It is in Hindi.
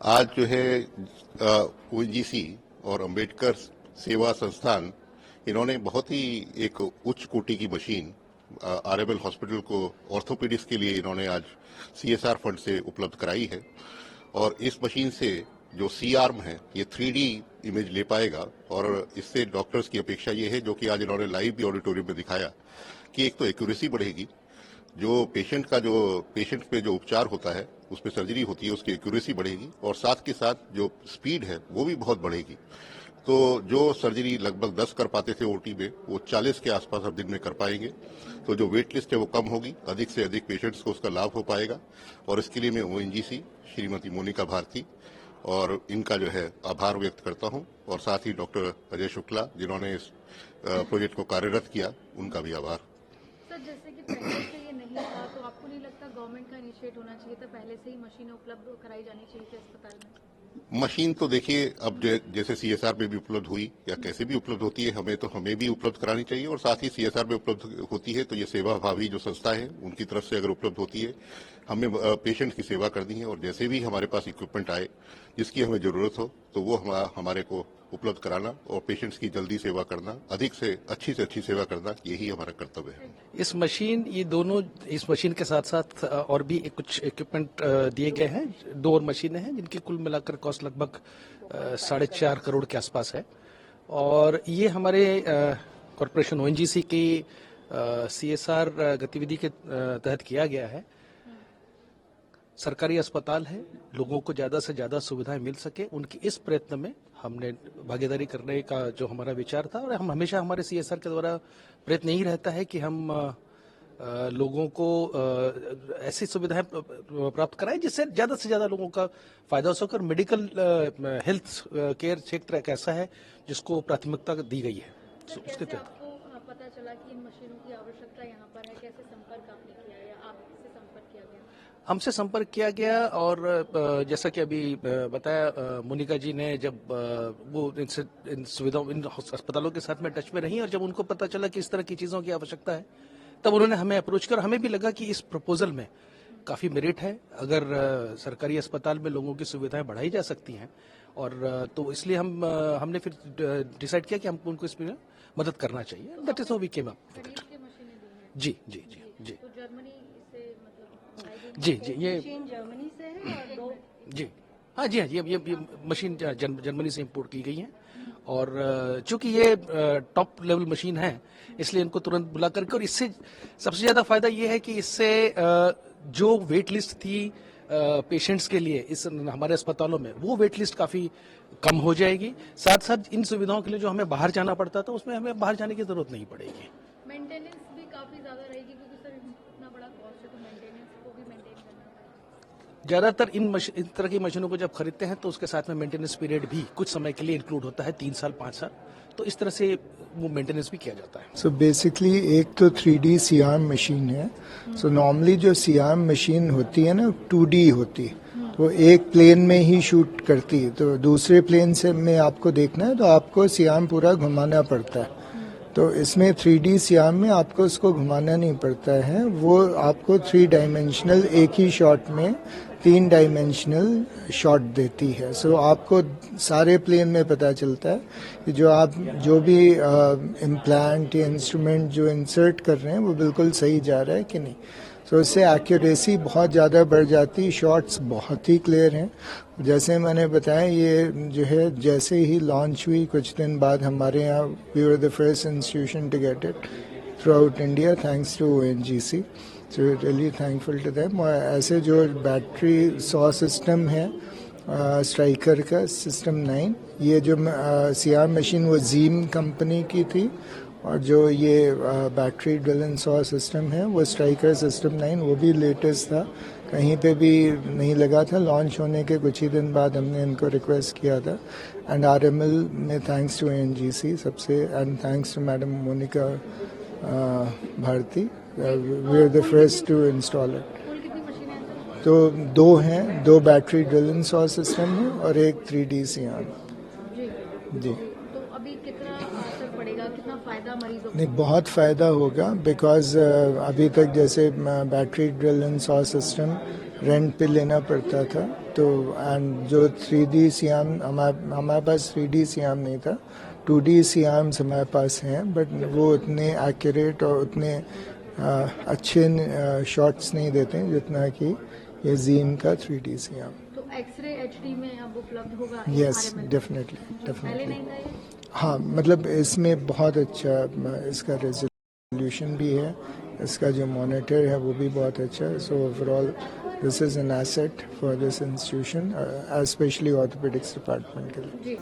आज जो है ओएनजीसी और अंबेडकर सेवा संस्थान इन्होंने बहुत ही एक उच्च कोटि की मशीन आरएमएल हॉस्पिटल को ऑर्थोपेडिक्स के लिए इन्होंने आज सीएसआर फंड से उपलब्ध कराई है। और इस मशीन से जो सी आर्म है ये 3D इमेज ले पाएगा और इससे डॉक्टर्स की अपेक्षा ये है, जो कि आज इन्होंने लाइव भी ऑडिटोरियम में दिखाया, कि एक तो एक्यूरेसी बढ़ेगी, जो पेशेंट पे जो उपचार होता है उसमें सर्जरी होती है उसकी एक्यूरेसी बढ़ेगी, और साथ के साथ जो स्पीड है वो भी बहुत बढ़ेगी। तो जो सर्जरी लगभग 10 कर पाते थे ओटी में, वो 40 के आसपास अब दिन में कर पाएंगे। तो जो वेट लिस्ट है वो कम होगी, अधिक से अधिक पेशेंट्स को उसका लाभ हो पाएगा। और इसके लिए मैं ओएनजीसी श्रीमती मोनिका भारती और इनका जो है आभार व्यक्त करता हूं, और साथ ही डॉक्टर अजय शुक्ला जिन्होंने इस प्रोजेक्ट को कार्यरत किया, उनका भी आभार। सर, जैसे कि पहले से ये नहीं था, तो आपको नहीं लगता गवर्नमेंट का इनिशिएट होना चाहिए था, पहले से ही मशीनें उपलब्ध कराई जानी चाहिए थी अस्पताल में? मशीन तो देखिए, अब जैसे सीएसआर में भी उपलब्ध हुई या कैसे भी उपलब्ध होती है, हमें भी उपलब्ध करानी चाहिए, और साथ ही सीएसआर में उपलब्ध होती है तो ये सेवा भावी जो संस्था है उनकी तरफ से अगर उपलब्ध होती है, हमें पेशेंट की सेवा करनी है। और जैसे भी हमारे पास इक्विपमेंट आए जिसकी हमें जरूरत हो तो वो हमारे को उपलब्ध कराना और पेशेंट्स की जल्दी सेवा करना, अधिक से अच्छी सेवा करना, यही हमारा कर्तव्य है। इस मशीन के साथ साथ और भी कुछ इक्विपमेंट दिए गए हैं। 2 और मशीनें हैं जिनकी कुल मिलाकर कॉस्ट लगभग 4.5 करोड़ के आसपास है। और ये हमारे कॉरपोरेशन ओएनजीसी की सीएसआर गतिविधि के तहत किया गया है। सरकारी अस्पताल है, लोगों को ज्यादा से ज्यादा सुविधाएं मिल सके, उनकी इस प्रयत्न में हमने भागीदारी करने का जो हमारा विचार था, और हम हमेशा हमारे सीएसआर के द्वारा प्रयत्न यही रहता है कि हम लोगों को ऐसी सुविधाएं प्राप्त कराएं जिससे ज्यादा से ज्यादा लोगों का फायदा हो सके। और मेडिकल हेल्थ केयर क्षेत्र एक ऐसा है जिसको प्राथमिकता दी गई है। उसके तहत आपको पता चला कि इन मशीनों की आवश्यकता यहाँ पर है, कैसे संपर्क आपने किया या आपसे संपर्क किया गया? हमसे संपर्क किया गया, और जैसा कि अभी बताया मोनिका जी ने, जब वो इन सुविधाओं, इन अस्पतालों के साथ में टच में रही, और जब उनको पता चला कि इस तरह की चीज़ों की आवश्यकता है, तब उन्होंने हमें अप्रोच किया। हमें भी लगा कि इस प्रपोजल में काफ़ी मेरिट है, अगर सरकारी अस्पताल में लोगों की सुविधाएं बढ़ाई जा सकती हैं, और तो इसलिए हमने फिर डिसाइड किया कि हमको उनको इसमें मदद करना चाहिए। That is how we came up. जी जी जी जी तो जर्मनी से मतलब जी जी ये मशीन जर्मनी से है और 2 जी हाँ जी हाँ, ये मशीन जर्मनी से इंपोर्ट की गई है। और चूंकि ये टॉप लेवल मशीन है, इसलिए इनको तुरंत बुला करके, और इससे सबसे ज्यादा फायदा ये है कि इससे जो वेट लिस्ट थी पेशेंट्स के लिए इस हमारे अस्पतालों में, वो वेट लिस्ट काफी कम हो जाएगी। साथ साथ इन सुविधाओं के लिए जो हमें बाहर जाना पड़ता था, उसमें हमें बाहर जाने की जरूरत नहीं पड़ेगी। मेंटेनेंस भी काफी ज्यादा रहेगी, क्योंकि सर इतना बड़ा कॉस्ट है, तो मेंटेनेंस को भी मेंटेन करना पड़ेगा। ज्यादातर इन तरह की मशीनों को जब खरीदते हैं तो उसके साथ में मेंटेनेंस पीरियड भी कुछ समय के लिए इंक्लूड होता है, 3 साल 5 साल, तो इस तरह से वो मेंटेनेंस भी किया जाता है। सो बेसिकली एक तो 3D सीआरएम मशीन है। सो नॉर्मली जो सीआरएम मशीन होती है ना 2D होती है, तो एक प्लेन में ही शूट करती है, तो दूसरे प्लेन से में आपको देखना है तो आपको सीआरएम पूरा घुमाना पड़ता है। तो इसमें 3D सीआरएम में आपको उसको घुमाना नहीं पड़ता है, वो आपको 3 डायमेंशनल एक ही शॉट में 3 डायमेंशनल शॉट देती है। सो आपको सारे प्लेन में पता चलता है कि जो भी इम्प्लांट या इंस्ट्रूमेंट जो इंसर्ट कर रहे हैं वो बिल्कुल सही जा रहा है कि नहीं। सो इससे एक्यूरेसी बहुत ज़्यादा बढ़ जाती है, शॉट्स बहुत ही क्लियर हैं। जैसे मैंने बताया, ये जो है जैसे ही लॉन्च हुई कुछ दिन बाद हमारे यहाँ we were the first institution to get it throughout India, thanks to ONGC. So really thankful to them. ऐसे जो बैटरी 100 सिस्टम है स्ट्राइकर का सिस्टम 9, ये जो सीआर मशीन वो जीम कंपनी की थी, और जो ये बैटरी ड्रिल 100 सिस्टम है वो स्ट्राइकर सिस्टम 9, वो भी लेटेस्ट था, कहीं पे भी नहीं लगा था। लॉन्च होने के कुछ ही दिन बाद हमने इनको रिक्वेस्ट किया था, एंड आरएमएल में थैंक्स टू एनजीसी सबसे, and thanks to madam Monika Bharti, we are the first to install it. तो 2 हैं, 2 बैटरी ड्रिल 100 सिस्टम है और एक 3D सीआर। जी तो अभी कितना असर पड़ेगा, कितना फायदा मरीजों को? नहीं, बहुत फ़ायदा होगा, बिकॉज अभी तक जैसे बैटरी ड्रिल 100 सिस्टम रेंट पे लेना पड़ता था। तो एंड जो 3D सियाम हमारे पास 3D सियाम नहीं था, 2D सियाम्स हमारे पास हैं, बट वो उतने एक्यूरेट और उतने अच्छे शॉट्स नहीं देते हैं जितना कि ये जीम का 3D सियाम। तो एक्सरे एचडी में अब उपलब्ध होगा? Yes, RML? डेफिनेटली पहले डेफिनेटली। नहीं था ये? हाँ, मतलब इसमें बहुत अच्छा इसका रेजोल्यूशन भी है, इसका जो मॉनिटर है वो भी बहुत अच्छा है। So overall this is an asset for this institution, specially orthopaedics department के लिए। जी।